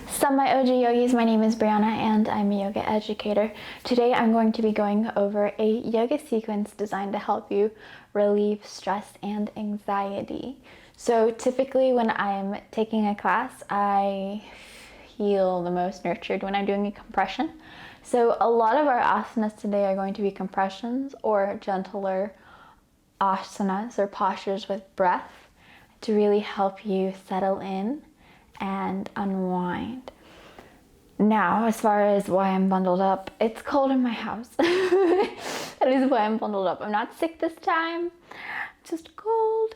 Sup my OG Yogis, my name is Brianna and I'm a yoga educator. Today I'm going to be going over a yoga sequence designed to help you relieve stress and anxiety. So typically when I'm taking a class, I feel the most nurtured when I'm doing a compression. So a lot of our asanas today are going to be compressions or gentler asanas or postures with breath to really help you settle in and unwind. Now, as far as why I'm bundled up, it's cold in my house. That is why I'm bundled up. I'm not sick this time, just cold.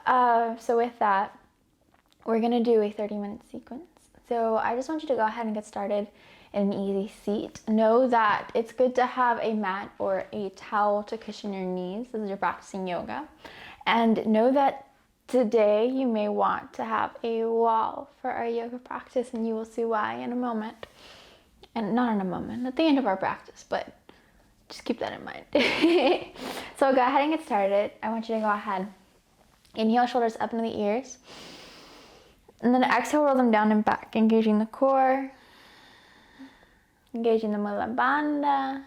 So with that, we're gonna do a 30-minute sequence. So I just want you to go ahead and get started in an easy seat. Know that it's good to have a mat or a towel to cushion your knees as you're practicing yoga. And know that today you may want to have a wall for our yoga practice, and you will see why in a moment. And not in a moment, at the end of our practice, but just keep that in mind. So go ahead and get started. I want you to go ahead, inhale, shoulders up into the ears, and then exhale, roll them down and back, engaging the core, engaging the mula bandha,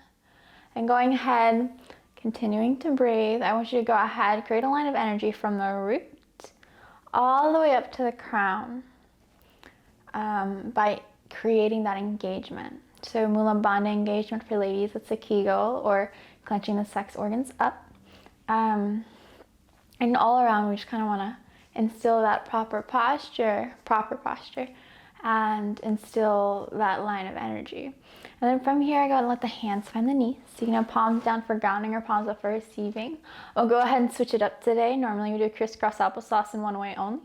and going ahead, continuing to breathe. I want you to go ahead, create a line of energy from the root all the way up to the crown by creating that engagement. So mula bandha engagement for ladies, it's a Kegel, or clenching the sex organs up. And all around, we just kind of want to instill that proper posture, and instill that line of energy. And then from here, I go ahead and let the hands find the knees. So you can have palms down for grounding or palms up for receiving. I'll go ahead and switch it up today. Normally we do crisscross applesauce in one way only.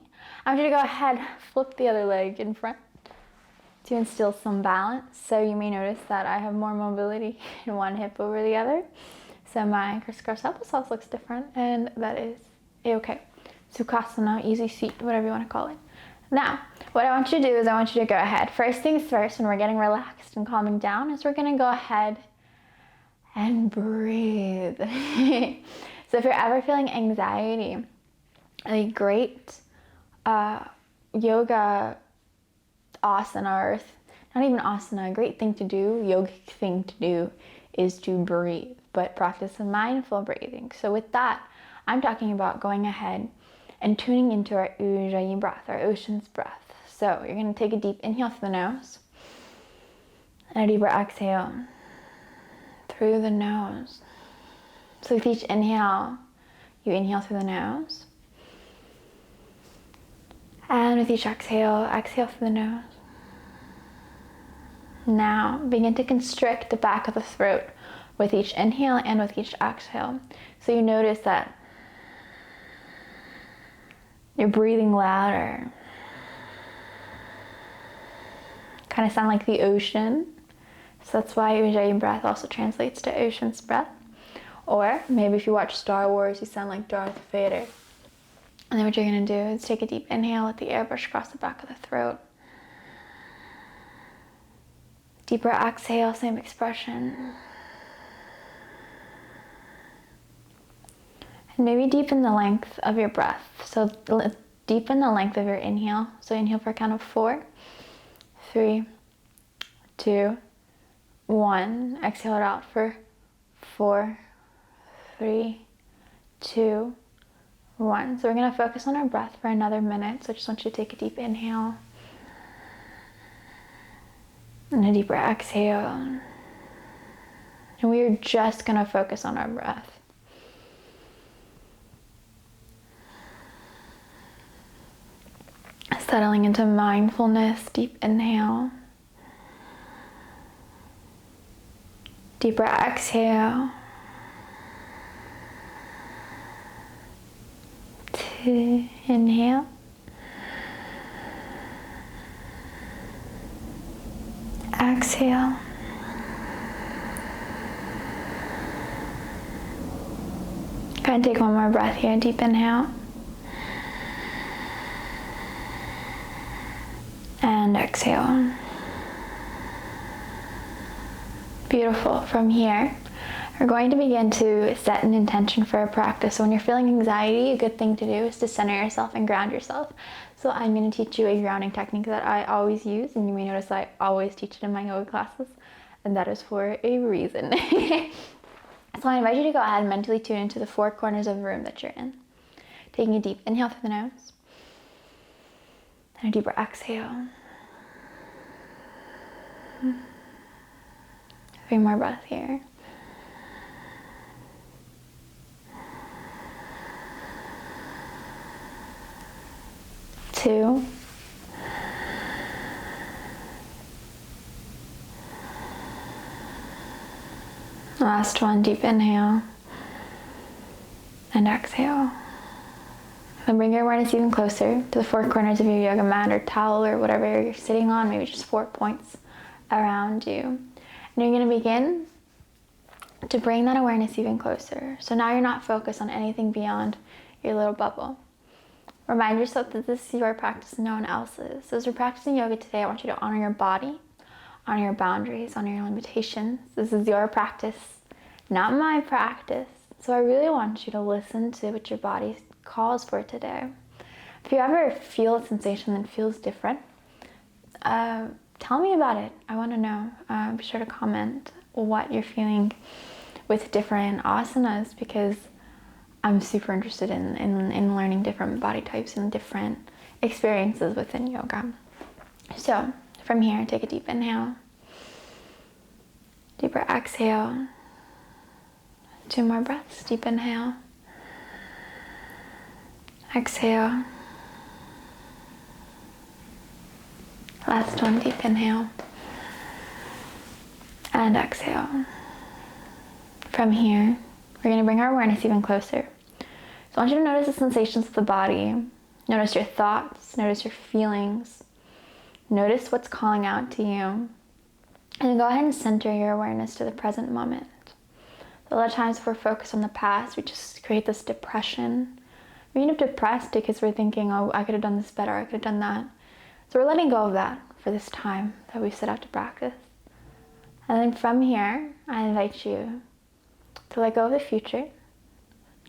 I'm going to go ahead, flip the other leg in front to instill some balance. So you may notice that I have more mobility in one hip over the other. So my crisscross applesauce looks different, and that is a-okay. Sukhasana, easy seat, whatever you want to call it. Now, what I want you to do is I want you to go ahead. First things first, when we're getting relaxed and calming down, is we're going to go ahead and breathe. So if you're ever feeling anxiety, a great yoga asana, or not even asana, a great thing to do, yogic thing to do, is to breathe, but practice a mindful breathing. So with that, I'm talking about going ahead and tuning into our Ujjayi breath, our ocean's breath. So you're going to take a deep inhale through the nose and a deeper exhale through the nose. So with each inhale, you inhale through the nose. And with each exhale, exhale through the nose. Now begin to constrict the back of the throat with each inhale and with each exhale. So you notice that you're breathing louder. Kind of sound like the ocean. So that's why Ujjayi breath also translates to ocean's breath. Or maybe if you watch Star Wars, you sound like Darth Vader. And then what you're going to do is take a deep inhale, let the air brush across the back of the throat. Deeper exhale, same expression. And maybe deepen the length of your breath. So deepen the length of your inhale. So inhale for a count of 4, 3, 2, 1. Exhale it out for 4, 3, 2, 1. So we're going to focus on our breath for another minute. So I just want you to take a deep inhale and a deeper exhale. And we are just going to focus on our breath. Settling into mindfulness, deep inhale. Deeper exhale. 2, inhale. Exhale. Go ahead and take one more breath here. Deep inhale. And exhale. Beautiful. From here, We're going to begin to set an intention for a practice. So when you're feeling anxiety, a good thing to do is to center yourself and ground yourself. So I'm going to teach you a grounding technique that I always use, and you may notice I always teach it in my yoga classes, and that is for a reason. So I invite you to go ahead and mentally tune into the four corners of the room that you're in. Taking a deep inhale through the nose, and a deeper exhale. 3 more breaths here. 2. Last one, deep inhale and exhale. Then bring your awareness even closer to the four corners of your yoga mat or towel or whatever you're sitting on, maybe just 4 points around you. And you're going to begin to bring that awareness even closer. So now you're not focused on anything beyond your little bubble. Remind yourself that this is your practice and no one else's. So as we're practicing yoga today, I want you to honor your body, honor your boundaries, honor your limitations. This is your practice, not my practice. So I really want you to listen to what your body calls for today. If you ever feel a sensation that feels different, tell me about it. I want to know. Be sure to comment what you're feeling with different asanas, because I'm super interested in learning different body types and different experiences within yoga. So from here, take a deep inhale, deeper exhale, 2 more breaths, deep inhale, exhale, last one, deep inhale, and exhale. From here, we're going to bring our awareness even closer. So I want you to notice the sensations of the body. Notice your thoughts, notice your feelings. Notice what's calling out to you. And go ahead and center your awareness to the present moment. So a lot of times if we're focused on the past, we just create this depression. We end up depressed because we're thinking, oh, I could have done this better, I could have done that. So we're letting go of that for this time that we've set out to practice. And then from here, I invite you to let go of the future.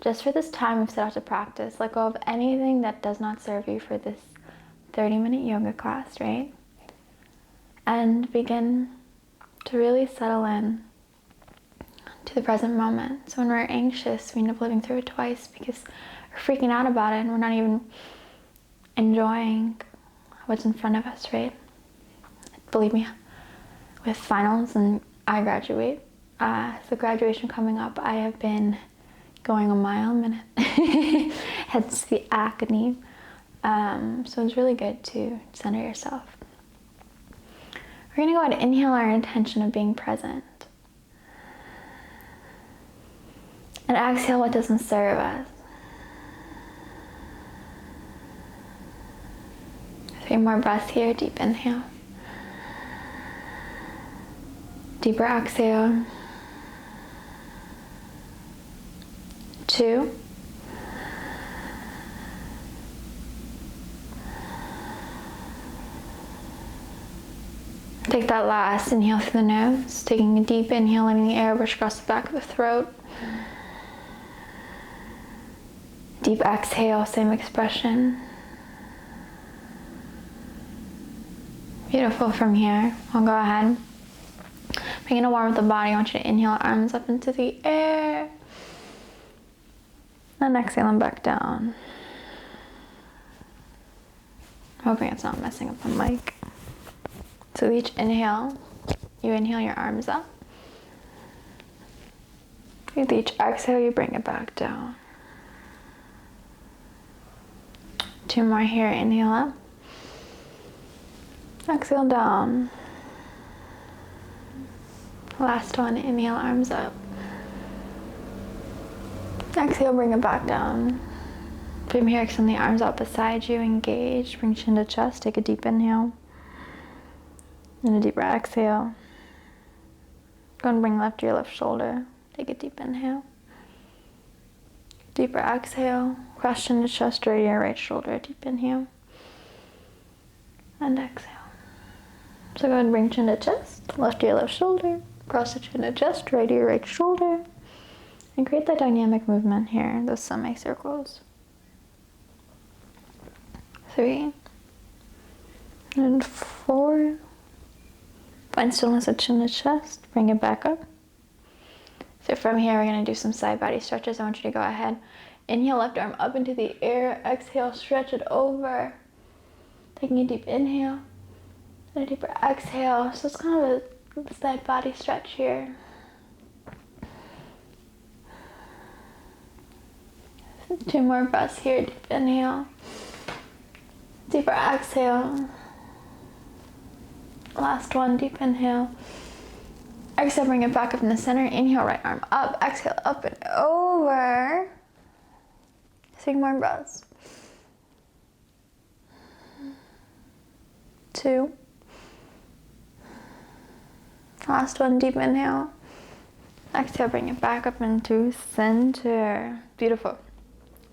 Just for this time we've set out to practice, let go of anything that does not serve you for this 30-minute yoga class, right? And begin to really settle in to the present moment. So when we're anxious, we end up living through it twice because we're freaking out about it and we're not even enjoying what's in front of us, right? Believe me, with finals and I graduate, so graduation coming up, I have been going a mile a minute, hence the acne. So it's really good to center yourself. We're gonna go ahead and inhale our intention of being present. And exhale what doesn't serve us. 3 more breaths here, deep inhale. Deeper exhale. 2. Take that last inhale through the nose, taking a deep inhale, letting the air brush across the back of the throat. Deep exhale, same expression. Beautiful. From here, I'll go ahead. Begin to warm up the body. I want you to inhale, arms up into the air. And exhale them back down. Hoping it's not messing up the mic. So with each inhale, you inhale your arms up. With each exhale, you bring it back down. 2 more here, inhale up. Exhale down. Last one, inhale, arms up. Exhale, bring it back down. From here, extend the arms out beside you, engage, bring chin to chest, take a deep inhale. And a deeper exhale. Go and bring left to your left shoulder. Take a deep inhale. Deeper exhale. Cross chin to chest, right ear, right shoulder. Deep inhale. And exhale. So go ahead and bring chin to chest. Left ear, left shoulder. Cross the chin to chest, right ear, right shoulder. And create that dynamic movement here, those semicircles. 3 and 4. Find stillness at chin to chest. Bring it back up. So from here, we're going to do some side body stretches. I want you to go ahead. Inhale, left arm up into the air. Exhale, stretch it over. Taking a deep inhale and a deeper exhale. So it's kind of a side body stretch here. Two more breaths here. Deep inhale. Deeper exhale. Last one, deep inhale. Exhale, bring it back up in the center. Inhale, right arm up. Exhale, up and over. 3 more breaths. 2. Last one, deep inhale. Exhale, bring it back up into center. Beautiful.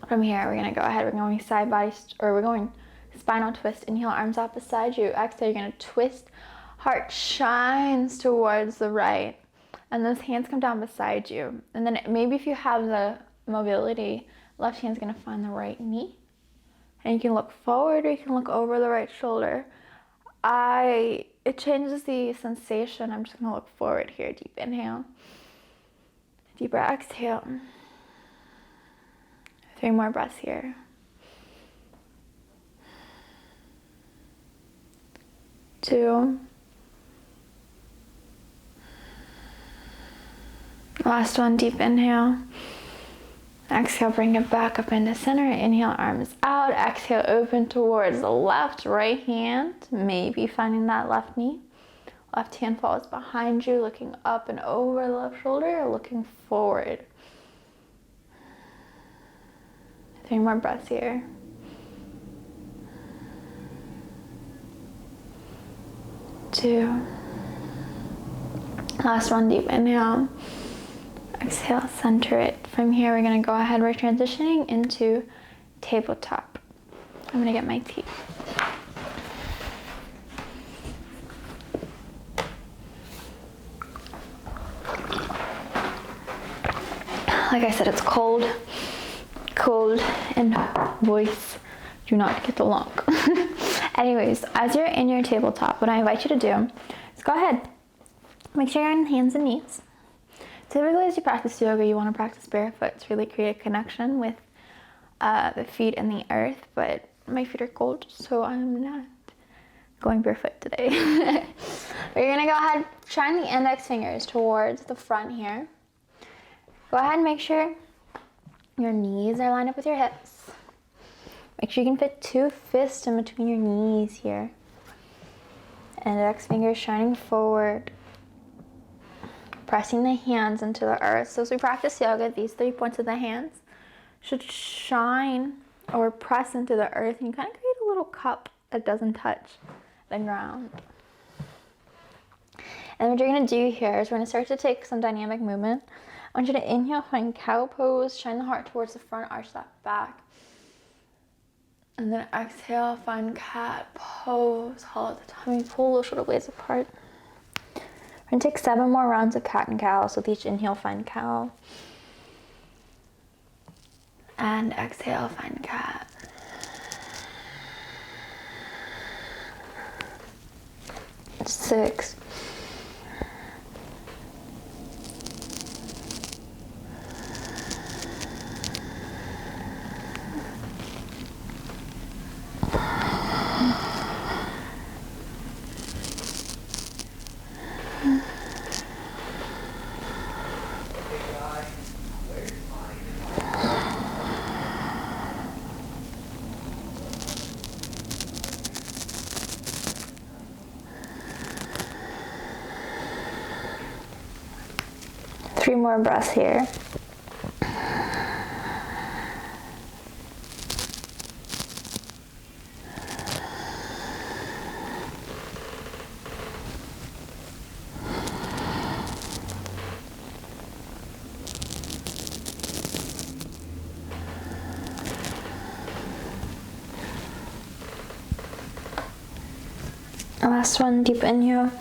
From here, we're gonna go ahead. We're going side body, or we're going spinal twist. Inhale, arms out beside you. Exhale, you're gonna twist. Heart shines towards the right. And those hands come down beside you. And then maybe if you have the mobility, left hand's gonna find the right knee. And you can look forward or you can look over the right shoulder. It changes the sensation. I'm just gonna look forward here. Deep inhale. Deeper exhale. 3 more breaths here. 2. Last one, deep inhale. Exhale, bring it back up into center. Inhale, arms out. Exhale, open towards the left, right hand. Maybe finding that left knee. Left hand falls behind you, looking up and over the left shoulder, or looking forward. 3 more breaths here. 2. Last one, deep inhale. Exhale, center it. From here, we're gonna go ahead. We're transitioning into tabletop. I'm gonna get my tea. Like I said, it's cold, and voice do not get along. Anyways, as you're in your tabletop, what I invite you to do is go ahead. Make sure you're on hands and knees. Typically, as you practice yoga, you want to practice barefoot to really create a connection with the feet and the earth, but my feet are cold, so I'm not going barefoot today. But you're going to go ahead, shine the index fingers towards the front here. Go ahead and make sure your knees are lined up with your hips. Make sure you can fit 2 fists in between your knees here. Index fingers shining forward. Pressing the hands into the earth. So as we practice yoga, these 3 points of the hands should shine or press into the earth, and you kind of create a little cup that doesn't touch the ground. And what you're going to do here is we're going to start to take some dynamic movement. I want you to inhale, find cow pose, shine the heart towards the front, arch that back. And then exhale, find cat pose, hollow the tummy, pull those shoulder blades apart. We're going to take 7 more rounds of cat and cow. So with each inhale, find cow. And exhale, find cat. Six. 3 more breaths here. Last one, deep inhale.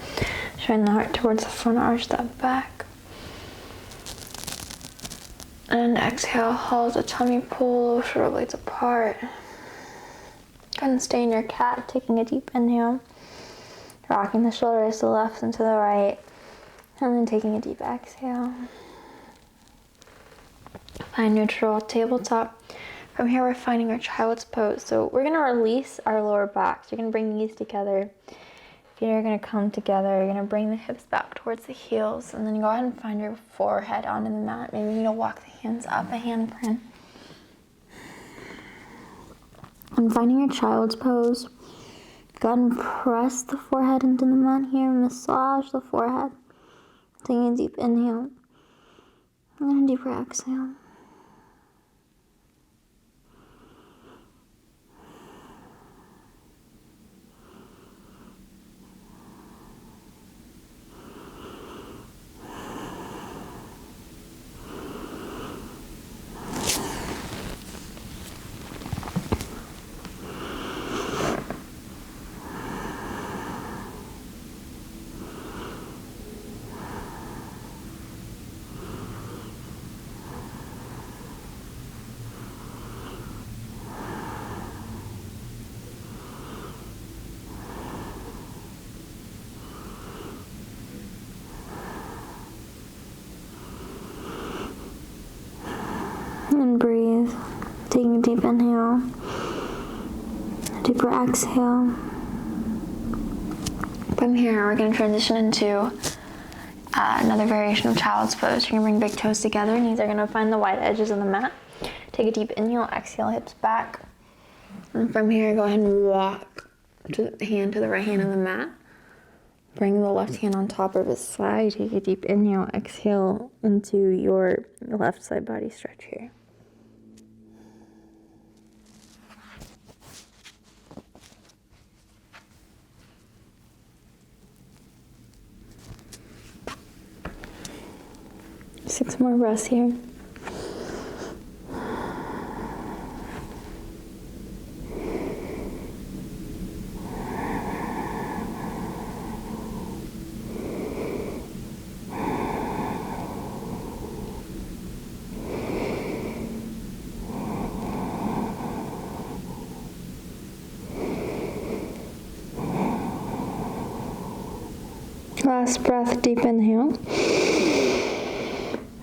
Shine the heart towards the front, arch that back. And exhale, hold the tummy, pull shoulder blades apart. Go ahead and stay in your cat, taking a deep inhale. Rocking the shoulders to the left and to the right. And then taking a deep exhale. Find neutral, tabletop. From here, we're finding our child's pose. So we're gonna release our lower back. So you're gonna bring the knees together. Feet are gonna come together. You're gonna bring the hips back towards the heels. And then go ahead and find your forehead onto the mat. Maybe you need to walk the hands up, a hand print. And finding your child's pose. Go ahead and press the forehead into the mat here. Massage the forehead. Taking a deep inhale. And then a deeper exhale. And breathe. Taking a deep inhale, a deeper exhale. From here, we're going to transition into another variation of child's pose. You're going to bring big toes together. Knees are going to find the wide edges of the mat. Take a deep inhale, exhale, hips back. And from here, go ahead and walk to the hand to the right hand of the mat. Bring the left hand on top of his side. Take a deep inhale, exhale into your left side body stretch here. Six more breaths here. Last breath, deep inhale.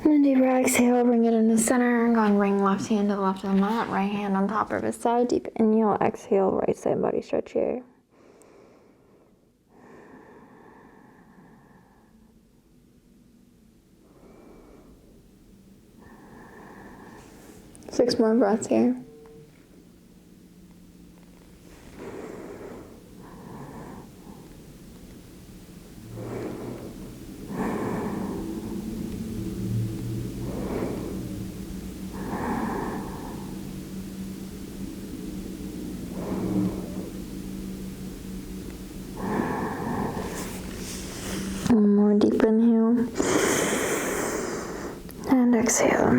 And then deeper exhale, bring it into center. Go and bring left hand to the left of the mat, right hand on top of his side. Deep inhale, exhale, right side body stretch here. Six more breaths here. One more deep inhale. And exhale.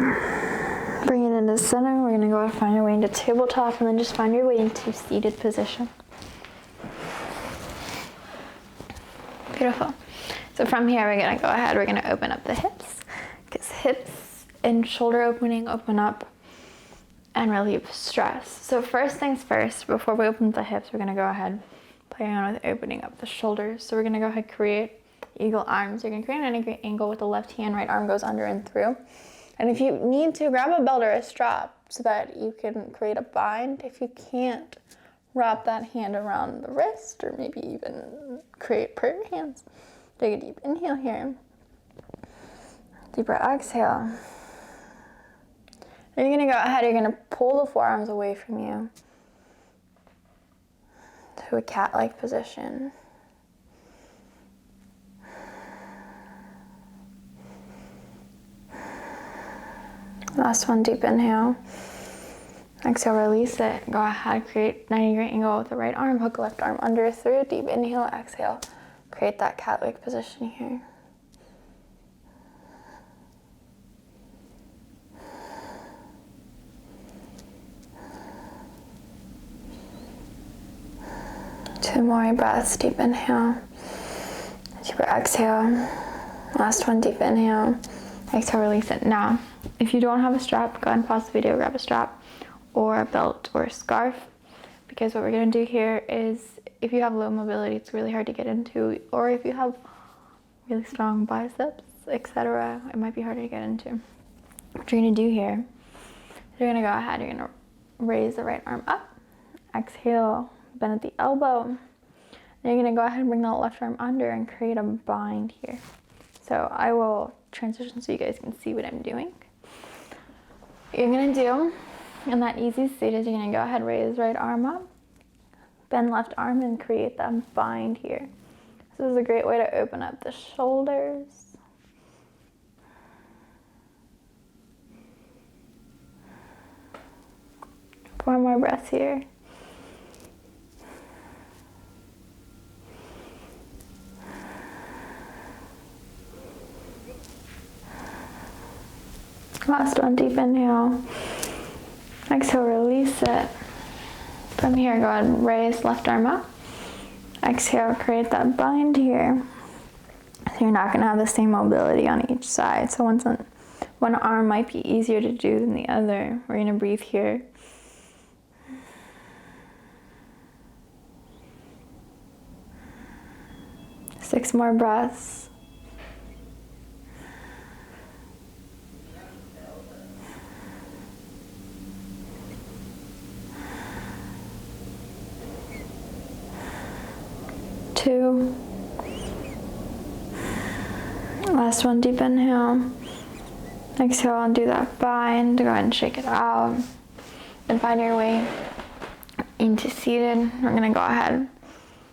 Bring it into center. We're going to go and find your way into tabletop and then just find your way into seated position. Beautiful. So from here, we're going to go ahead. We're going to open up the hips because hips and shoulder opening open up and relieve stress. So first things first, before we open the hips, we're going to go ahead play on with opening up the shoulders. So we're going to go ahead create eagle arms. You're going to create an great angle with the left hand, right arm goes under and through. And if you need to, grab a belt or a strap so that you can create a bind. If you can't, wrap that hand around the wrist or maybe even create prayer hands. Take a deep inhale here. Deeper exhale. And you're going to go ahead, you're going to pull the forearms away from you to a cat-like position. Last one, deep inhale. Exhale, release it. Go ahead, create 90-degree angle with the right arm. Hook left arm under, through. Deep inhale, exhale. Create that cat-like position here. Two more breaths, deep inhale. Deeper exhale. Last one, deep inhale. Exhale, release it. Now, If you don't have a strap, go ahead and pause the video, grab a strap or a belt or a scarf, because what we're gonna do here is, if you have low mobility, it's really hard to get into, or if you have really strong biceps, etc., it might be harder to get into. What you're gonna do here, you're gonna go ahead, you're gonna raise the right arm up, exhale, bend at the elbow. Then you're gonna go ahead and bring that left arm under and create a bind here. So I will transition so you guys can see what I'm doing. What you're gonna do in that easy state is you're gonna go ahead, raise right arm up, bend left arm, and create that bind here. This is a great way to open up the shoulders. Four more breaths here. Last one, deep inhale. Exhale, release it. From here, go ahead and raise left arm up. Exhale, create that bind here. So you're not gonna have the same mobility on each side. So one arm might be easier to do than the other. We're gonna breathe here. Six more breaths. Two. Last one, deep inhale. Exhale and do that bind. Go ahead and shake it out. Then find your way into seated. We're gonna go ahead,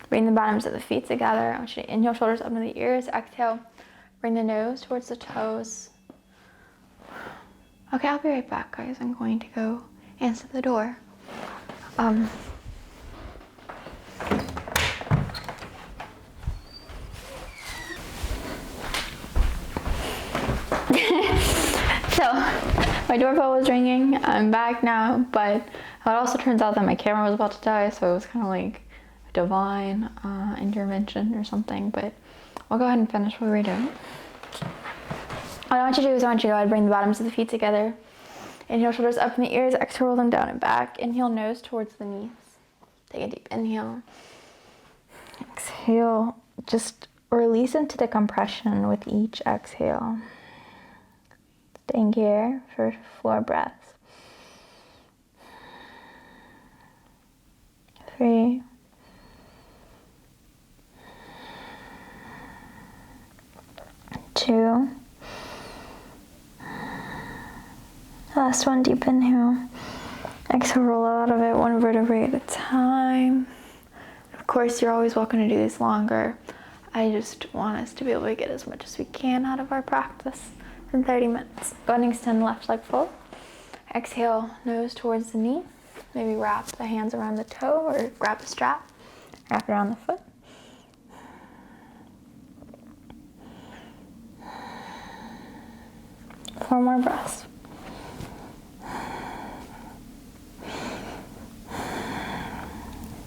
bring the bottoms of the feet together. I want you to inhale, shoulders up to the ears. Exhale, bring the nose towards the toes. Okay, I'll be right back, guys. I'm going to go answer the door. So my doorbell was ringing. I'm back now, but it also turns out that my camera was about to die, so it was kind of like a divine intervention or something. But I'll go ahead and finish what we're doing. What I want you to do is I want you to go ahead and bring the bottoms of the feet together. Inhale, shoulders up in the ears. Exhale, roll them down and back. Inhale, nose towards the knees. Take a deep inhale. Exhale. Just release into the compression with each exhale. Staying here for 4 breaths. 3. 2. Last one, deep inhale. Exhale, roll out of it 1 vertebrae at a time. Of course, you're always welcome to do this longer. I just want us to be able to get as much as we can out of our practice in 30 minutes. Go ahead and extend left leg forward. Exhale, nose towards the knee. Maybe wrap the hands around the toe or grab a strap. Wrap it around the foot. Four more breaths.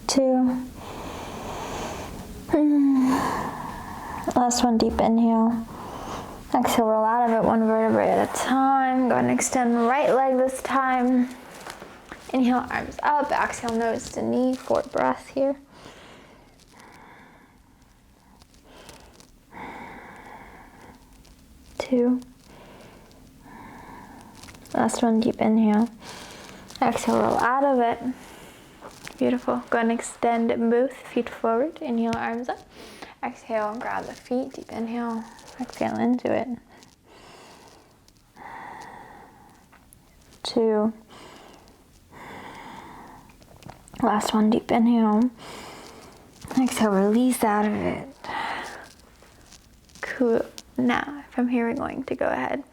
Two. Last one, deep inhale. Exhale, roll out of it 1 vertebrae at a time. Go ahead and extend right leg this time. Inhale, arms up. Exhale, nose to knee. 4 breaths here. 2. Last one, deep inhale. Exhale, roll out of it. Beautiful. Go ahead and extend both feet forward. Inhale, arms up. Exhale, grab the feet. Deep inhale. Exhale into it. 2. Last one, deep inhale. Exhale, release out of it. Cool. Now, from here, we're going to go ahead.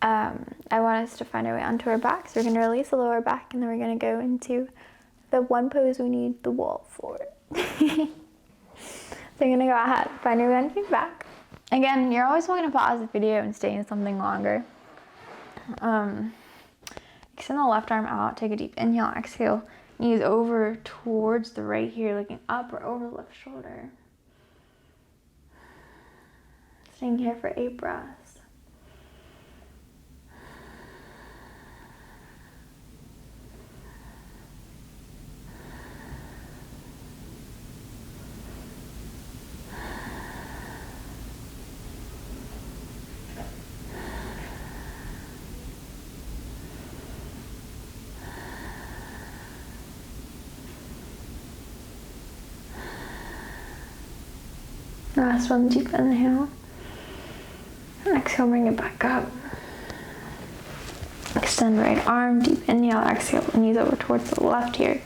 I want us to find our way onto our back. So we're going to release the lower back, and then we're going to go into the one pose we need the wall for. So you're going to go ahead, find your way onto your back. Again, you're always welcome to pause the video and stay in something longer. Extend the left arm out, take a deep inhale, exhale, knees over towards the right here, looking up or over the left shoulder. Staying here for 8 breaths. Last one, deep inhale. And exhale, bring it back up. Extend right arm, deep inhale, exhale, knees over towards the left here.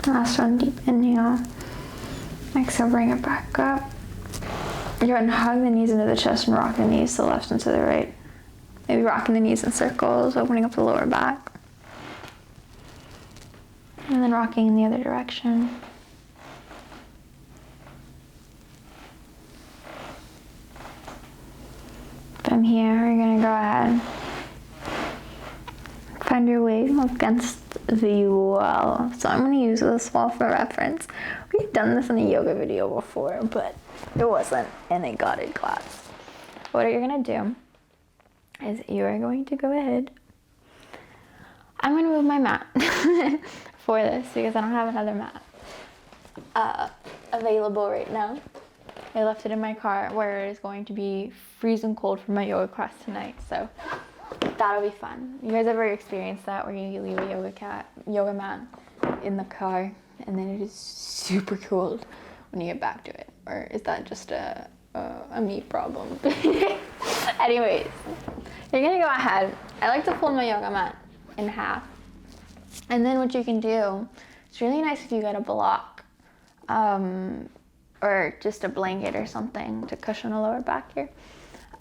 Last one, deep inhale. Exhale, bring it back up. Go ahead and hug the knees into the chest and rock the knees to the left and to the right. Maybe rocking the knees in circles, opening up the lower back. And then rocking in the other direction. From here, you're gonna go ahead. Find your weight against the wall. So I'm going to use this wall for reference. We've done this in a yoga video before, but it wasn't in a guided class. What you're going to do is you are going to go ahead. I'm going to move my mat for this because I don't have another mat available right now. I left it in my car where it is going to be freezing cold for my yoga class tonight. So that'll be fun. You guys ever experienced that where you leave a yoga mat in the car and then it is super cold when you get back to it? Or is that just a me problem? Anyways, you're gonna go ahead. I like to fold my yoga mat in half. And then what you can do, it's really nice if you get a block or just a blanket or something to cushion the lower back here.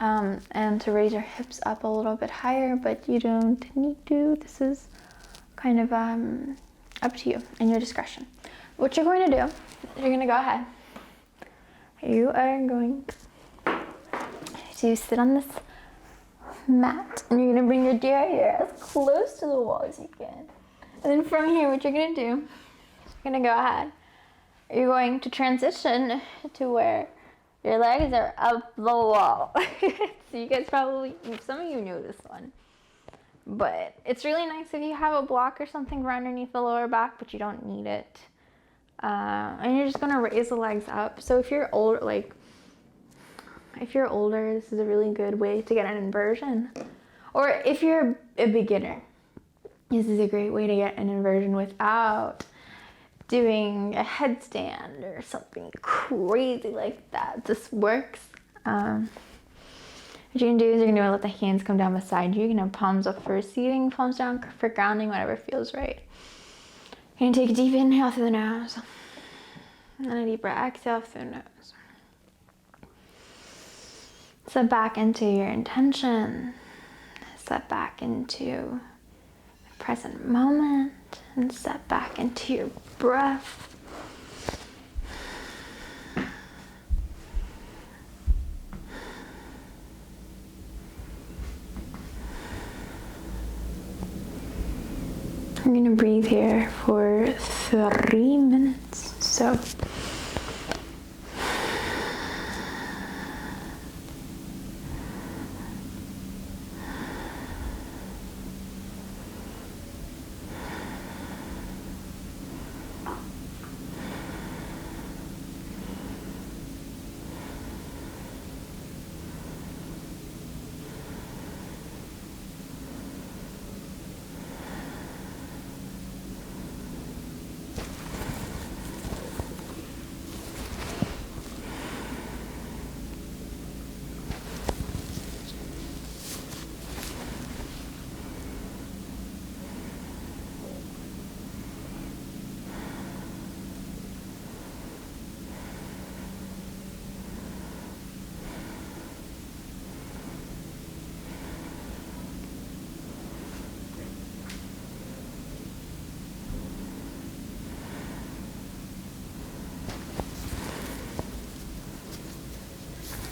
And to raise your hips up a little bit higher, but you don't need to. This is kind of up to you and your discretion. What you're going to do, you're going to go ahead. You are going to sit on this mat, and you're going to bring your derriere as close to the wall as you can. And then from here, what you're going to do, you're going to go ahead. You're going to transition to where your legs are up the wall. So you guys probably, some of you know this one. But it's really nice if you have a block or something right underneath the lower back, but you don't need it. And you're just gonna raise the legs up. So if you're older, this is a really good way to get an inversion. Or if you're a beginner, this is a great way to get an inversion without doing a headstand or something crazy like that. This works. What you can do is you're going to let the hands come down beside you. You can have palms up for seating, palms down for grounding, whatever feels right. You're going to take a deep inhale through the nose and a deeper exhale through the nose. Step back into your intention. Step back into the present moment and step back into your breath. I'm gonna breathe here for 3 minutes. So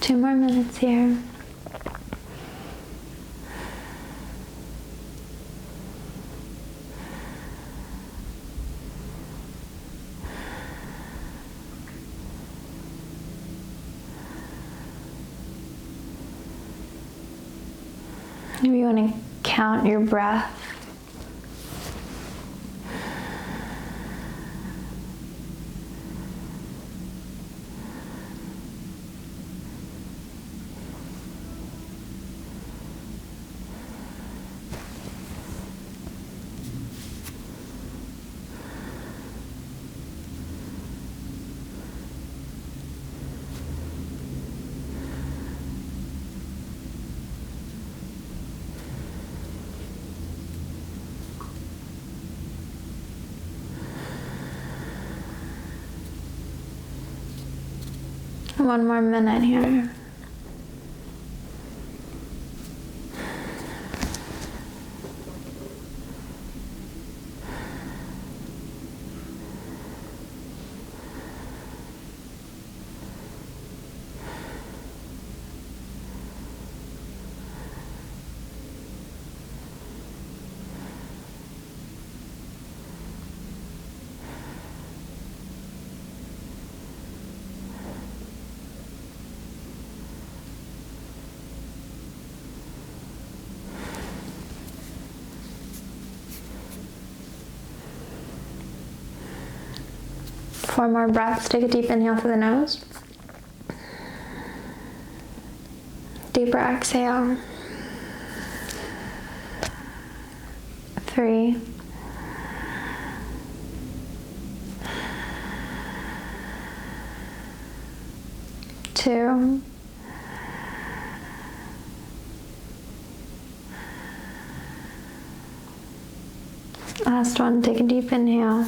Two more minutes here. Maybe you want to count your breath. One more minute here. Four more breaths. Take a deep inhale through the nose. Deeper exhale. 3. 2. Last one. Take a deep inhale.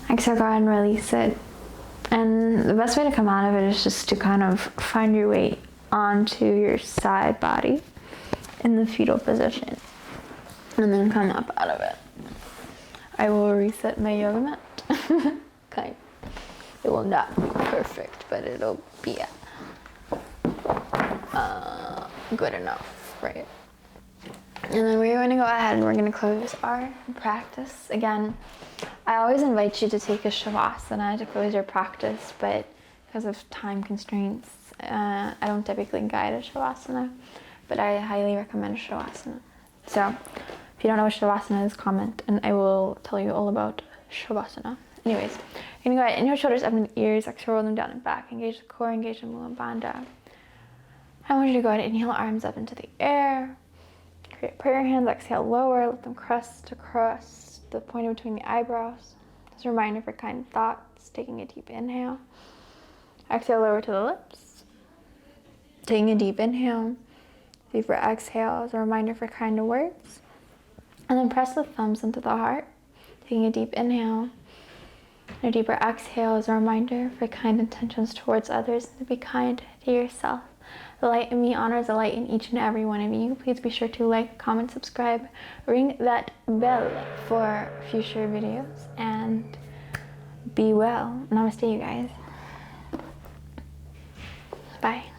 Exhale, go ahead and release it. And the best way to come out of it is just to kind of find your weight onto your side body in the fetal position. And then come up out of it. I will reset my yoga mat. Okay. It will not be perfect, but it'll be good enough, right? And then we're going to go ahead and we're going to close our practice. Again, I always invite you to take a Shavasana to close your practice, but because of time constraints, I don't typically guide a Shavasana, but I highly recommend Shavasana. So if you don't know what Shavasana is, comment and I will tell you all about Shavasana. Anyways, you're going to go ahead, inhale shoulders up in the ears, exhale roll them down and back, engage the core, engage the Mula Bandha. I want you to go ahead and inhale arms up into the air. Create prayer hands, exhale lower, let them crest across the point in between the eyebrows. As a reminder for kind thoughts, taking a deep inhale. Exhale lower to the lips. Taking a deep inhale. Deeper exhale as a reminder for kind words. And then press the thumbs into the heart. Taking a deep inhale. And a deeper exhale as a reminder for kind intentions towards others and to be kind to yourself. The light in me honors the light in each and every one of you. Please be sure to like, comment, subscribe, ring that bell for future videos, and be well. Namaste, you guys. Bye.